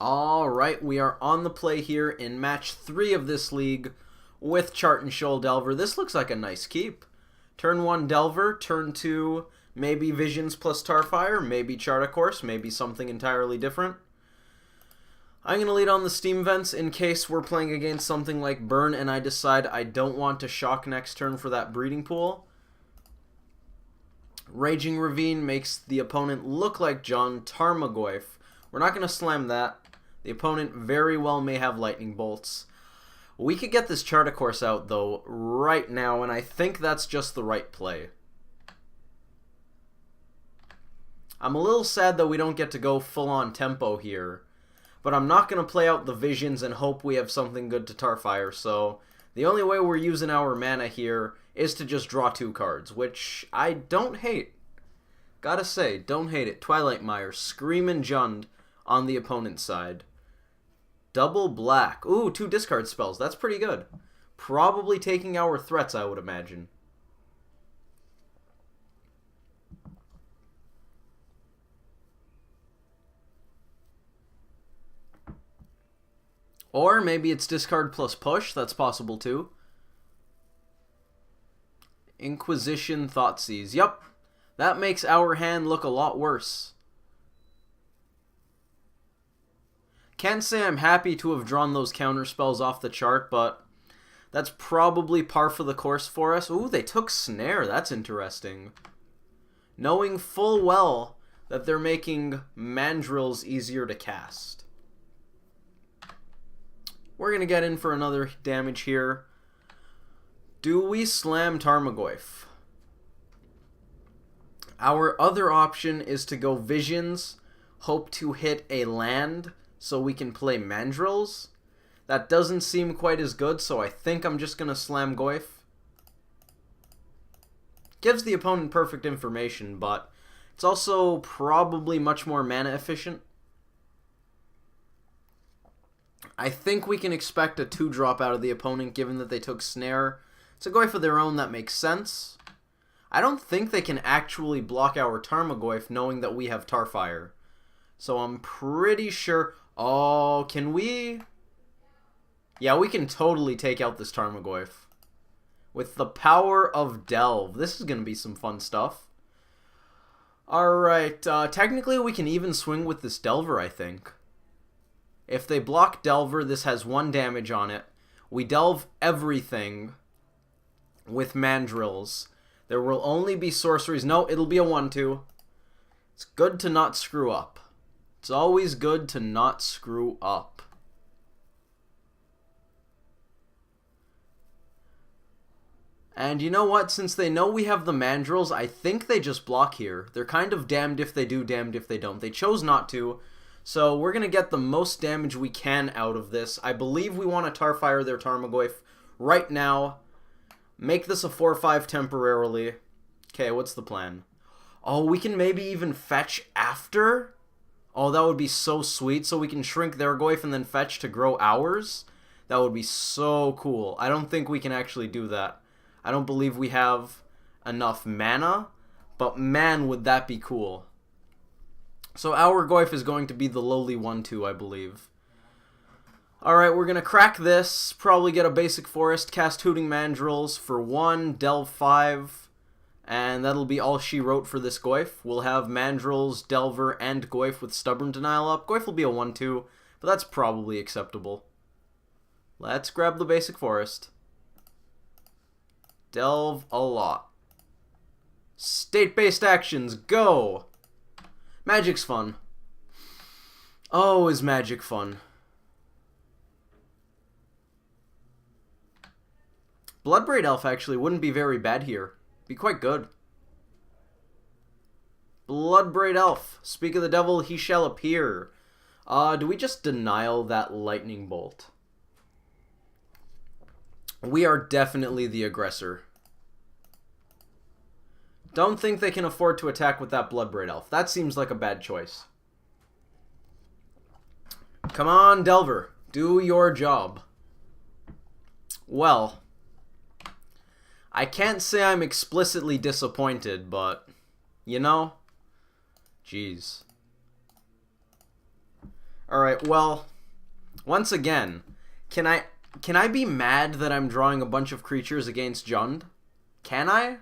Alright, we are on the play here in match 3 of this league with Chart and Shoal Delver. This looks like a nice keep. Turn 1 Delver, turn 2 maybe Visions plus Starfire, maybe Chart of course, maybe something entirely different. I'm going to lead on the Steam Vents in case we're playing against something like Burn and I decide I don't want to shock next turn for that breeding pool. Raging Ravine makes the opponent look like John Tarmogoyf. We're not going to slam that. The opponent very well may have lightning bolts. We could get this Chart of course out though right now, and I think that's just the right play. I'm a little sad that we don't get to go full on tempo here, but I'm not going to play out the Visions and hope we have something good to Tarfire, so the only way we're using our mana here is to just draw 2 cards, which I don't hate. Gotta say, don't hate it. Twilight Mire, Screamin' Jund on the opponent's side. Double black. Ooh, 2 discard spells. That's pretty good. Probably taking our threats, I would imagine. Or maybe it's discard plus push. That's possible too. Inquisition, Thoughtseize. Yup. That makes our hand look a lot worse. Can't say I'm happy to have drawn those counter spells off the chart, but that's probably par for the course for us. Ooh, they took Snare. That's interesting. Knowing full well that they're making Mandrills easier to cast. We're going to get in for another damage here. Do we slam Tarmogoyf? Our other option is to go Visions, hope to hit a land so we can play Mandrills. That doesn't seem quite as good, so I think I'm just going to slam Goyf. Gives the opponent perfect information, but it's also probably much more mana efficient. I think we can expect a 2-drop out of the opponent given that they took Snare. It's a Goyf of their own, that makes sense. I don't think they can actually block our Tarmogoyf knowing that we have Tarfire. So I'm pretty sure... Oh, can we? Yeah, we can totally take out this Tarmogoyf. With the power of Delve. This is going to be some fun stuff. Alright, technically we can even swing with this Delver, I think. If they block Delver, this has 1 damage on it. We delve everything with Mandrills. There will only be sorceries. No, it'll be a 1-2. It's good to not screw up. It's always good to not screw up. And you know what? Since they know we have the Mandrills, I think they just block here. They're kind of damned if they do, damned if they don't. They chose not to. So we're going to get the most damage we can out of this. I believe we want to Tarfire their Tarmogoyf right now. Make this a 4-5 temporarily. Okay, what's the plan? Oh, we can maybe even fetch after? Oh, that would be so sweet. So we can shrink their Goyf and then fetch to grow ours? That would be so cool. I don't think we can actually do that. I don't believe we have enough mana. But man, would that be cool. So our Goyf is going to be the lowly 1-2, I believe. Alright, we're going to crack this, probably get a basic forest, cast Hooting Mandrills for 1, delve 5, and that'll be all she wrote for this Goyf. We'll have Mandrills, Delver, and Goyf with Stubborn Denial up. Goyf will be a 1-2, but that's probably acceptable. Let's grab the basic forest. Delve a lot. State-based actions, go! Magic's fun. Oh, is magic fun. Bloodbraid Elf actually wouldn't be very bad here. Be quite good. Bloodbraid Elf. Speak of the devil, he shall appear. Do we just denial that lightning bolt? We are definitely the aggressor. Don't think they can afford to attack with that Bloodbraid Elf. That seems like a bad choice. Come on, Delver. Do your job. Well, I can't say I'm explicitly disappointed, but, you know, jeez. Alright, well, once again, can I be mad that I'm drawing a bunch of creatures against Jund? Can I?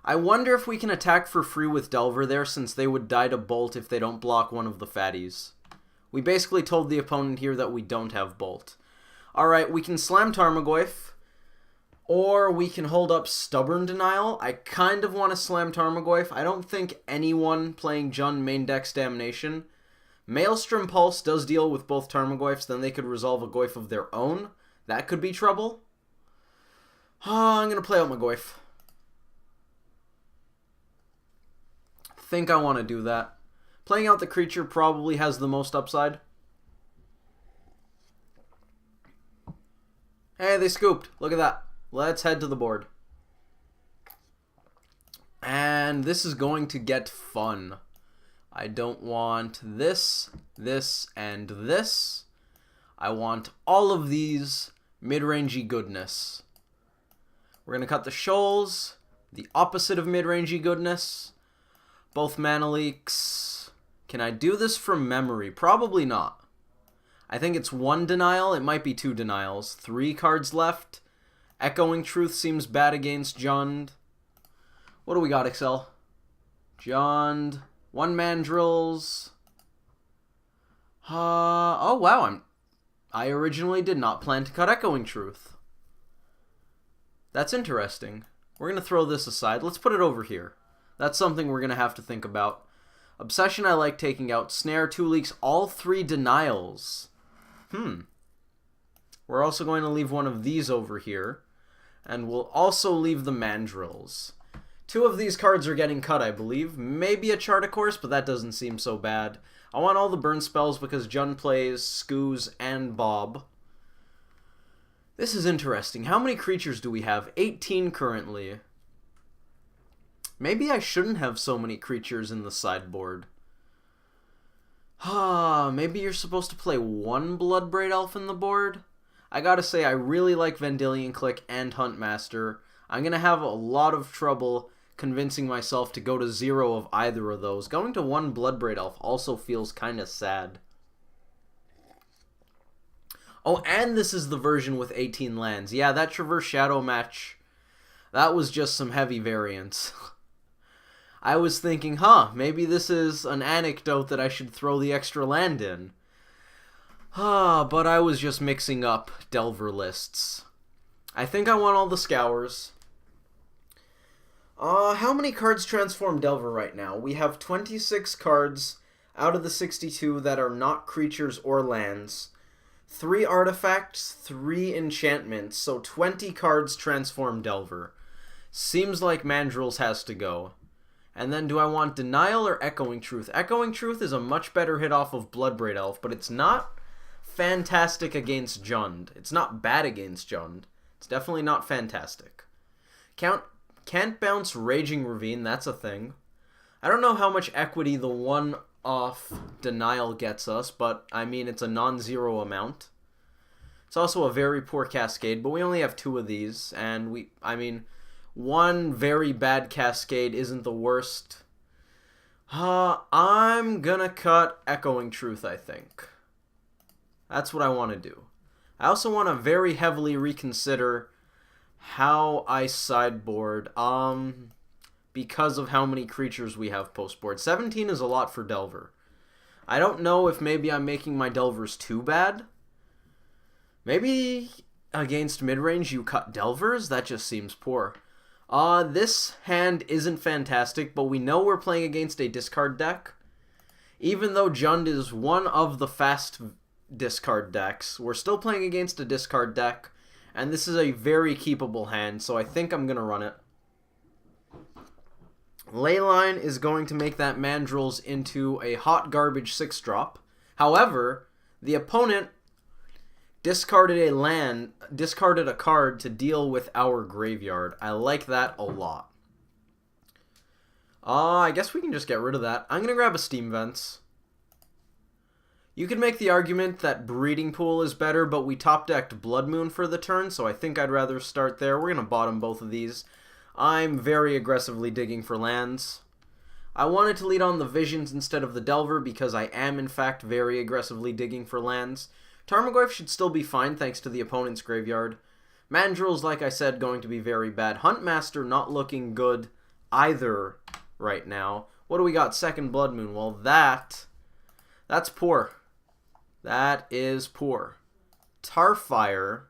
I wonder if we can attack for free with Delver there, since they would die to Bolt if they don't block one of the fatties. We basically told the opponent here that we don't have Bolt. Alright, we can slam Tarmogoyf, or we can hold up Stubborn Denial. I kind of want to slam Tarmogoyf. I don't think anyone playing Jund main deck Damnation. Maelstrom Pulse does deal with both Tarmogoyfs, then they could resolve a Goyf of their own. That could be trouble. I'm going to play out my Goyf. Think I want to do that. Playing out the creature probably has the most upside. Hey, they scooped. Look at that. Let's head to the board. And this is going to get fun. I don't want this, this, and this. I want all of these mid-rangey goodness. We're going to cut the shoals, the opposite of mid-rangey goodness. Both mana leaks. Can I do this from memory? Probably not. I think it's 1 denial. It might be 2 denials. 3 cards left. Echoing Truth seems bad against Jund. What do we got, Excel? Jund. 1 mandrills. Oh, wow. I originally did not plan to cut Echoing Truth. That's interesting. We're going to throw this aside. Let's put it over here. That's something we're going to have to think about. Obsession I like taking out. Snare, 2 leaks, all 3 denials. We're also going to leave one of these over here. And we'll also leave the mandrills. 2 of these cards are getting cut, I believe. Maybe a Chart, of course, but that doesn't seem so bad. I want all the burn spells because Jund plays Skoos and Bob. This is interesting. How many creatures do we have? 18 currently. Maybe I shouldn't have so many creatures in the sideboard. Maybe you're supposed to play 1 Bloodbraid Elf in the board? I gotta say, I really like Vendilion Click and Huntmaster. I'm gonna have a lot of trouble convincing myself to go to 0 of either of those. Going to 1 Bloodbraid Elf also feels kinda sad. Oh, and this is the version with 18 lands. Yeah, that Traverse Shadow match, that was just some heavy variance. I was thinking, maybe this is an anecdote that I should throw the extra land in. But I was just mixing up Delver lists. I think I want all the Scours. How many cards transform Delver right now? We have 26 cards out of the 62 that are not creatures or lands. 3 artifacts, 3 enchantments, so 20 cards transform Delver. Seems like Mandrills has to go. And then do I want Denial or Echoing Truth? Echoing Truth is a much better hit off of Bloodbraid Elf, but it's not fantastic against Jund. It's not bad against Jund. It's definitely not fantastic. Can't bounce Raging Ravine, that's a thing. I don't know how much equity the 1-off Denial gets us, but I mean it's a non-zero amount. It's also a very poor Cascade, but we only have 2 of these, and 1 very bad Cascade isn't the worst. I'm gonna cut Echoing Truth, I think. That's what I want to do. I also want to very heavily reconsider how I sideboard, because of how many creatures we have post-board. 17 is a lot for Delver. I don't know if maybe I'm making my Delvers too bad. Maybe against mid-range you cut Delvers? That just seems poor. This hand isn't fantastic, but we know we're playing against a discard deck. Even though Jund is one of the fast discard decks, we're still playing against a discard deck, and this is a very keepable hand, so I think I'm going to run it. Leyline is going to make that Mandrills into a hot garbage 6-drop. However, the opponent discarded a card to deal with our graveyard. I like that a lot. I guess we can just get rid of that. I'm going to grab a Steam Vents. You could make the argument that Breeding Pool is better, but we top-decked Blood Moon for the turn, so I think I'd rather start there. We're going to bottom both of these. I'm very aggressively digging for lands. I wanted to lead on the Visions instead of the Delver because I am in fact very aggressively digging for lands. Tarmogoyf should still be fine thanks to the opponent's graveyard. Mandrill's, like I said, going to be very bad. Huntmaster not looking good either right now. What do we got? Second Blood Moon. Well, that's poor. That is poor. Tarfire.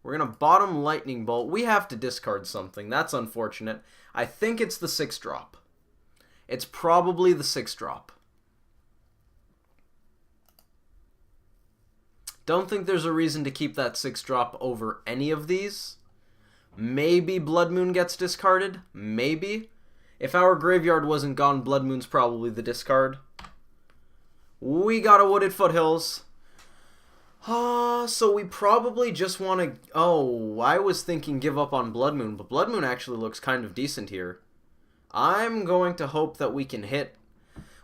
We're going to bottom Lightning Bolt. We have to discard something. That's unfortunate. I think it's the 6-drop. It's probably the 6-drop. Don't think there's a reason to keep that 6-drop over any of these. Maybe Blood Moon gets discarded. Maybe. If our graveyard wasn't gone, Blood Moon's probably the discard. We got a Wooded Foothills. So we probably just want to... Oh, I was thinking give up on Blood Moon, but Blood Moon actually looks kind of decent here. I'm going to hope that we can hit...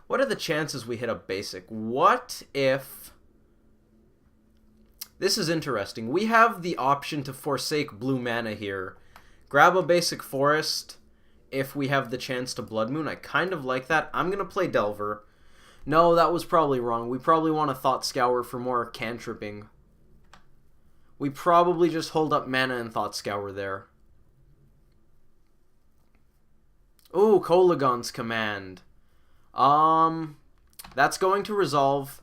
What are the chances we hit a basic? What if... This is interesting. We have the option to forsake blue mana here. Grab a basic forest if we have the chance to Blood Moon. I kind of like that. I'm going to play Delver. No, that was probably wrong. We probably want a Thought Scour for more cantripping. We probably just hold up mana and Thought Scour there. Ooh, Kolagon's Command. That's going to resolve.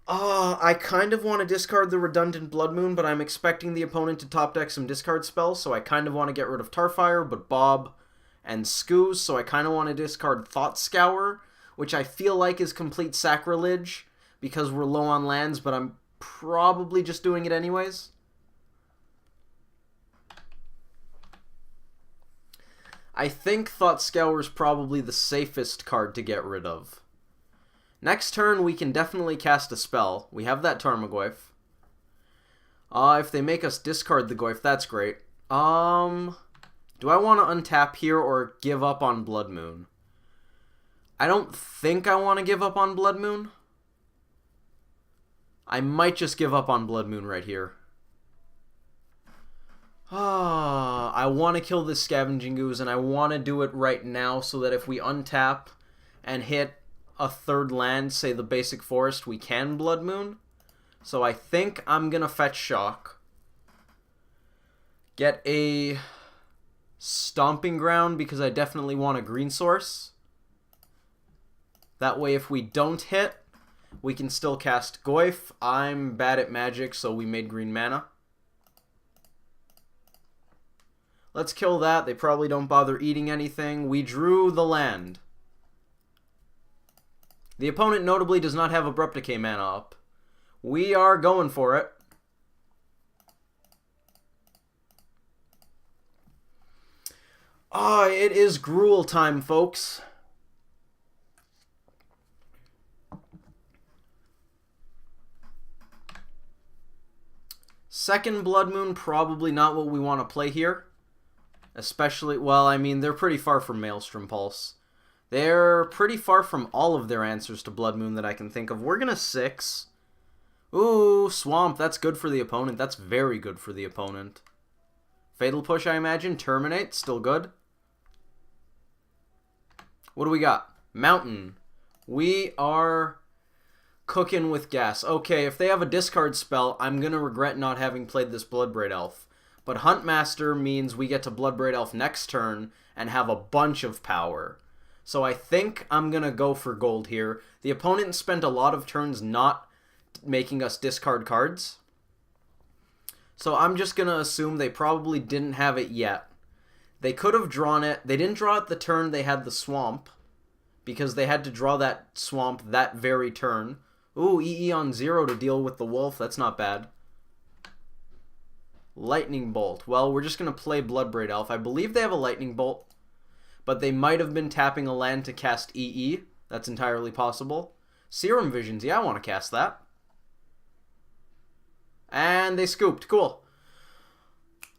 I kind of want to discard the redundant Blood Moon, but I'm expecting the opponent to top deck some discard spells, so I kind of want to get rid of Tarfire, but Bob and Scoos, so I kind of want to discard Thought Scour, which I feel like is complete sacrilege because we're low on lands, but I'm probably just doing it anyways. I think Thought Scour is probably the safest card to get rid of. Next turn, we can definitely cast a spell. We have that Tarmogoyf. If they make us discard the Goyf, that's great. Do I want to untap here or give up on Blood Moon? I don't think I want to give up on Blood Moon. I might just give up on Blood Moon right here. I want to kill this Scavenging Ooze, and I want to do it right now so that if we untap and hit a third land, say the basic forest, we can Blood Moon. So I think I'm going to fetch Shock. Get a Stomping Ground because I definitely want a green source. That way if we don't hit, we can still cast Goyf. I'm bad at magic, so we made green mana. Let's kill that. They probably don't bother eating anything. We drew the land. The opponent notably does not have Abrupt Decay mana up. We are going for it. It is Gruul time, folks. Second Blood Moon, probably not what we want to play here. Especially, well, I mean, they're pretty far from Maelstrom Pulse. They're pretty far from all of their answers to Blood Moon that I can think of. We're going to 6. Ooh, Swamp. That's good for the opponent. That's very good for the opponent. Fatal Push, I imagine. Terminate. Still good. What do we got? Mountain. We are cooking with gas. Okay, if they have a discard spell, I'm going to regret not having played this Bloodbraid Elf. But Huntmaster means we get to Bloodbraid Elf next turn and have a bunch of power. So I think I'm going to go for gold here. The opponent spent a lot of turns not making us discard cards. So I'm just going to assume they probably didn't have it yet. They could have drawn it. They didn't draw it the turn they had the Swamp, because they had to draw that Swamp that very turn. Ooh, EE on 0 to deal with the Wolf. That's not bad. Lightning Bolt. Well, we're just going to play Bloodbraid Elf. I believe they have a Lightning Bolt, but they might have been tapping a land to cast EE. That's entirely possible. Serum Visions. Yeah, I want to cast that. And they scooped. Cool.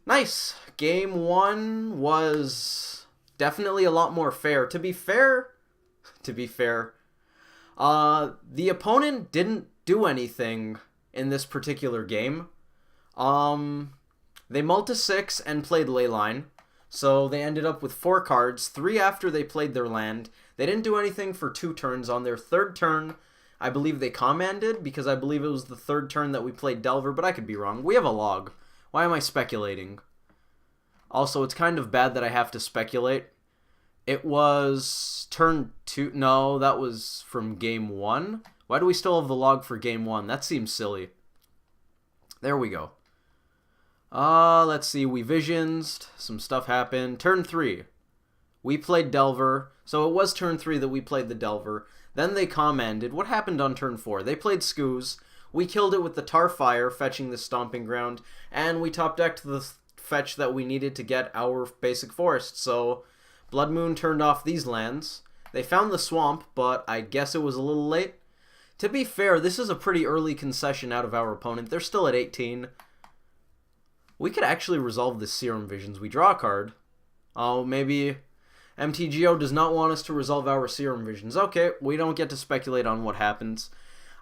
Nice. Game 1 was definitely a lot more fair. To be fair, the opponent didn't do anything in this particular game. They multi-6 and played Leyline, so they ended up with 4 cards, 3 after they played their land. They didn't do anything for 2 turns. On their 3rd turn, I believe they commanded, because I believe it was the 3rd turn that we played Delver, but I could be wrong. We have a log. Why am I speculating? Also, it's kind of bad that I have to speculate. It was turn 2. No, that was from game 1. Why do we still have the log for game 1? That seems silly. There we go. Let's see. We visions. Some stuff happened. Turn 3. We played Delver. So it was turn 3 that we played the Delver. Then they commanded. What happened on turn 4? They played Skoos. We killed it with the Tarfire, fetching the Stomping Ground. And we top-decked the fetch that we needed to get our basic forest. So Blood Moon turned off these lands. They found the swamp, but I guess it was a little late. To be fair, this is a pretty early concession out of our opponent. They're still at 18. We could actually resolve this Serum Visions. We draw a card. Oh, maybe MTGO does not want us to resolve our Serum Visions. Okay, we don't get to speculate on what happens.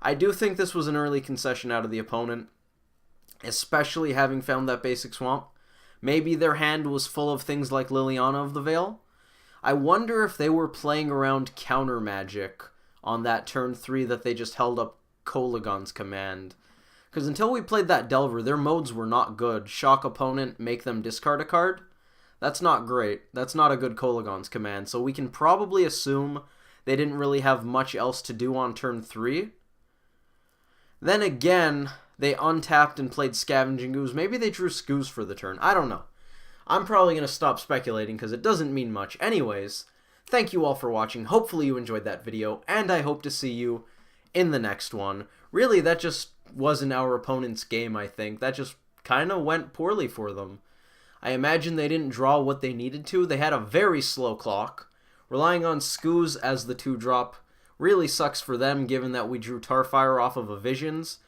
I do think this was an early concession out of the opponent, especially having found that basic swamp. Maybe their hand was full of things like Liliana of the Veil. I wonder if they were playing around counter magic on that turn 3 that they just held up Kolaghan's command. Because until we played that Delver, their modes were not good. Shock opponent, make them discard a card. That's not great. That's not a good Kolaghan's command. So we can probably assume they didn't really have much else to do on turn 3. Then again, they untapped and played Scavenging Ooze. Maybe they drew Skoos for the turn. I don't know. I'm probably going to stop speculating because it doesn't mean much. Anyways, thank you all for watching. Hopefully you enjoyed that video, and I hope to see you in the next one. Really, that just wasn't our opponent's game, I think. That just kind of went poorly for them. I imagine they didn't draw what they needed to. They had a very slow clock. Relying on Skoos as the 2-drop really sucks for them, given that we drew Tarfire off of a Visions.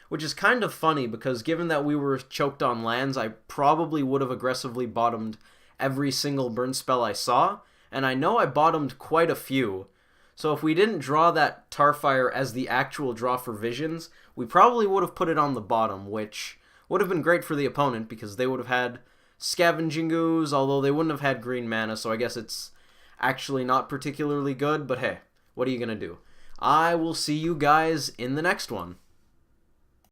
Which is kind of funny, because given that we were choked on lands, I probably would have aggressively bottomed every single burn spell I saw, and I know I bottomed quite a few. So if we didn't draw that Tarfire as the actual draw for Visions, we probably would have put it on the bottom, which would have been great for the opponent, because they would have had Scavenging Ooze, although they wouldn't have had green mana, so I guess it's actually not particularly good, but hey, what are you going to do? I will see you guys in the next one.